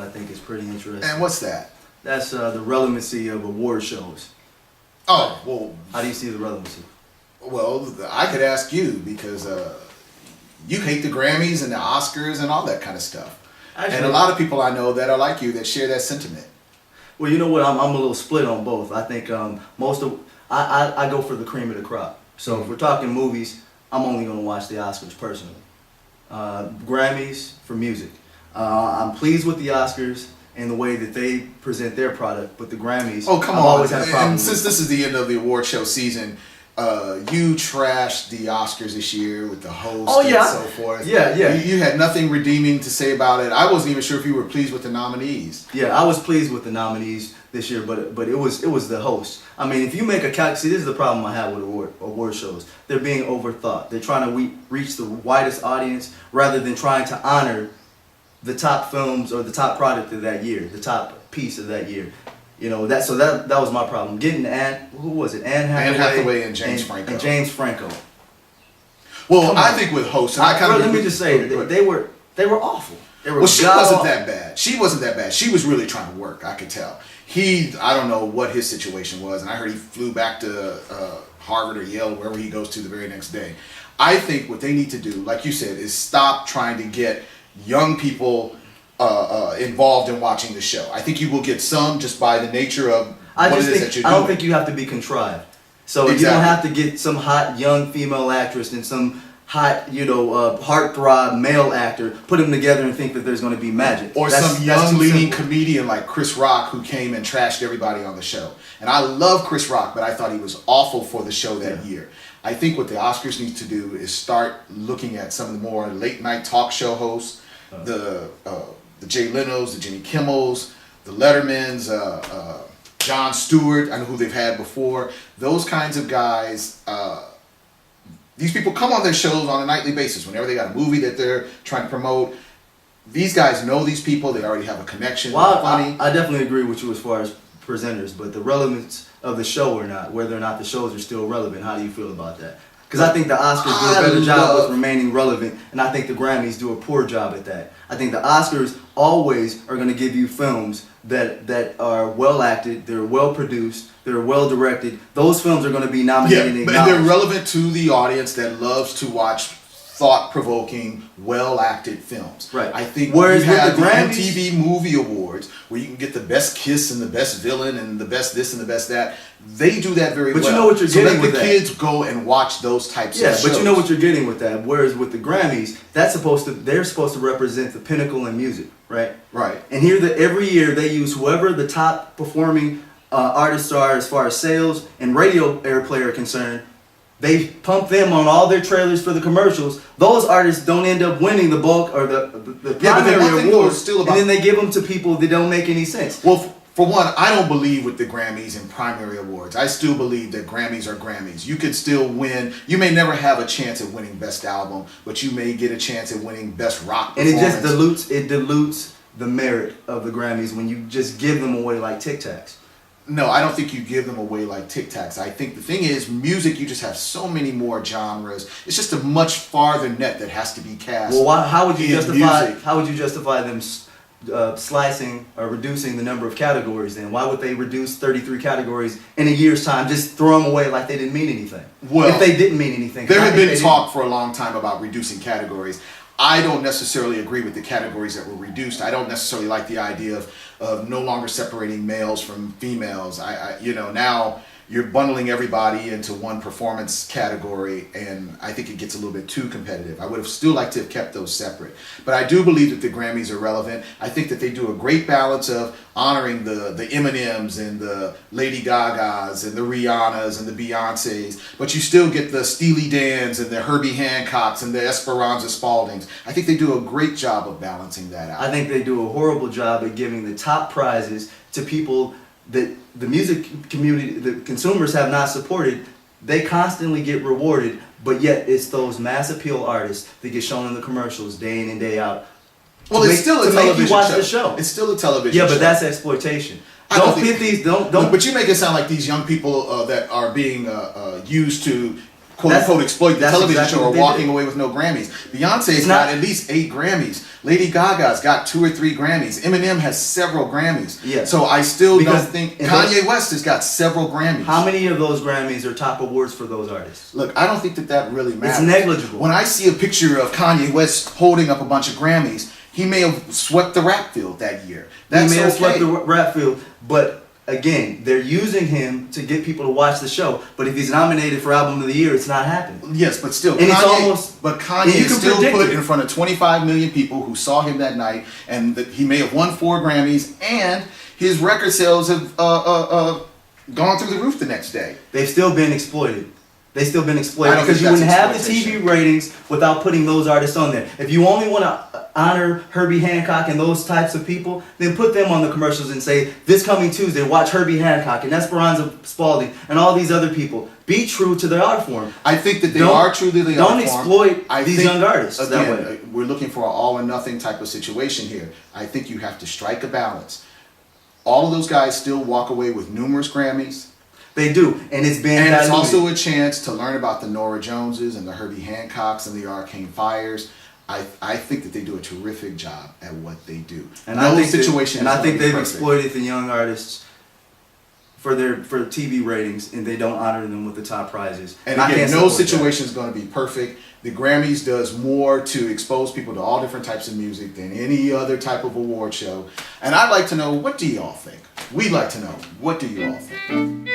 I think is pretty interesting. And what's that? That's the relevancy of award shows. Oh, well. How do you see the relevancy? Well, I could ask you because you hate the Grammys and the Oscars and all that kind of stuff. Actually, and a lot of people I know that are like you that share that sentiment. Well, you know what? I'm a little split on both. I think I go for the cream of the crop. So if we're talking movies, I'm only going to watch the Oscars personally. Grammys for music. I'm pleased with the Oscars and the way that they present their product, but the Grammys, oh come I've on! always had a problem and since this is the end of the award show season, you trashed the Oscars this year with the host and so forth. Yeah. You had nothing redeeming to say about it. I wasn't even sure if you were pleased with the nominees. Yeah, I was pleased with the nominees this year, but it was the host. I mean, if you make a see, this is the problem I have with award shows. They're being overthought. They're trying to reach the widest audience rather than trying to honor the top films or the top product of that year, the top piece of that year. You know, that was my problem. Getting who was it? Anne Hathaway and James Franco. And James Franco. Well, I think with hosts, and I kind of let me just say they were awful. Well, she wasn't that bad. She wasn't that bad. She was really trying to work. I could tell. I don't know what his situation was, and I heard he flew back to Harvard or Yale, wherever he goes to the very next day. I think what they need to do, like you said, is stop trying to get young people involved in watching the show. I think you will get some just by the nature of what it is that you're doing. I don't think you have to be contrived. So you don't have to get some hot young female actress and some hot, heartthrob male actor, put them together and think that there's going to be magic. Or some young leading comedian like Chris Rock who came and trashed everybody on the show. And I love Chris Rock, but I thought he was awful for the show that year. I think what the Oscars need to do is start looking at some of the more late night talk show hosts, the Jay Leno's, the Jimmy Kimmel's, the Letterman's, Jon Stewart, I know who they've had before. Those kinds of guys. These people come on their shows on a nightly basis whenever they got a movie that they're trying to promote. These guys know these people. They already have a connection. Well, they're funny. I definitely agree with you as far as presenters, but the relevance of the show or not, whether or not the shows are still relevant, how do you feel about that? Because I think the Oscars do a better job with remaining relevant, and I think the Grammys do a poor job at that. I think the Oscars always are going to give you films that are well acted, they're well produced, they're well directed. Those films are going to be nominated and but they're relevant to the audience that loves to watch thought-provoking, well-acted films. Right. I think whereas you have with the the Grammys, MTV Movie Awards, where you can get the best kiss and the best villain and the best this and the best that. They do that very well. But you know what you're getting with that. So let the kids go and watch those types of shows. Yeah, but you know what you're getting with that. Whereas with the Grammys, they're supposed to represent the pinnacle in music, right? Right. And here, every year they use whoever the top performing artists are as far as sales and radio airplay are concerned. They pump them on all their trailers for the commercials. Those artists don't end up winning the bulk or the primary awards, and then they give them to people that don't make any sense. Well, for one, I don't believe with the Grammys and primary awards. I still believe that Grammys are Grammys. You could still win. You may never have a chance at winning Best Album, but you may get a chance at winning Best Rock Performance. And it dilutes the merit of the Grammys when you just give them away like Tic Tacs. No, I don't think you give them away like Tic Tacs. I think the thing is, music, you just have so many more genres. It's just a much farther net that has to be cast. Well, how would you justify them slicing or reducing the number of categories then? Why would they reduce 33 categories in a year's time? Just throw them away like they didn't mean anything. Well, if they didn't mean anything. There had been talk for a long time about reducing categories. I don't necessarily agree with the categories that were reduced. I don't necessarily like the idea of no longer separating males from females. Now you're bundling everybody into one performance category, and I think it gets a little bit too competitive. I would have still liked to have kept those separate. But I do believe that the Grammys are relevant. I think that they do a great balance of honoring the Eminems and the Lady Gagas and the Rihannas and the Beyoncés, but you still get the Steely Dans and the Herbie Hancocks and the Esperanza Spaldings. I think they do a great job of balancing that out. I think they do a horrible job at giving the top prizes to people that the music community, the consumers have not supported. They constantly get rewarded, but yet it's those mass appeal artists that get shown in the commercials day in and day out. Well, it's still a television show. Watch the show. It's still a television show. Yeah, but that's exploitation. Don't pit these. Don't. But you make it sound like these young people that are being used to quote unquote exploit the that's television exactly show what or they walking did. away with no Grammys. Beyonce's It's got not- at least 8 Grammys. Lady Gaga's got 2 or 3 Grammys. Eminem has several Grammys. Yeah. So I still Because don't think in Kanye West has got several Grammys. How many of those Grammys are top awards for those artists? Look, I don't think that really matters. It's negligible. When I see a picture of Kanye West holding up a bunch of Grammys, he may have swept the rap field that year. That's He may have okay. swept the rap field, but again, they're using him to get people to watch the show. But if he's nominated for Album of the Year, it's not happening. Yes, but still, And it's almost- but and Kanye you is can still predict put it. in front of 25 million people who saw him that night, and he may have won 4 Grammys, and his record sales have gone through the roof the next day. They've still been exploited. They've still been exploited I don't because think you wouldn't that's have the TV ratings without putting those artists on there. If you only want to honor Herbie Hancock and those types of people, then put them on the commercials and say, this coming Tuesday, watch Herbie Hancock and Esperanza Spalding and all these other people. Be true to their art form. I think that they Don't- are truly the art Don't form. exploit I these think, young artists that again, way. we're looking for an all or nothing type of situation here. I think you have to strike a balance. All of those guys still walk away with numerous Grammys. They do, and it's been And it's diluted. also a chance to learn about the Nora Joneses and the Herbie Hancocks and the Arcane Fires. I think that they do a terrific job at what they do. And no I think situation. and is I gonna think be they've perfect. exploited the young artists for TV ratings, and they don't honor them with the top prizes. And I again, can't no support that. situation is going to be perfect. The Grammys does more to expose people to all different types of music than any other type of award show. And I'd like to know, what do y'all think? We'd like to know, what do you all think?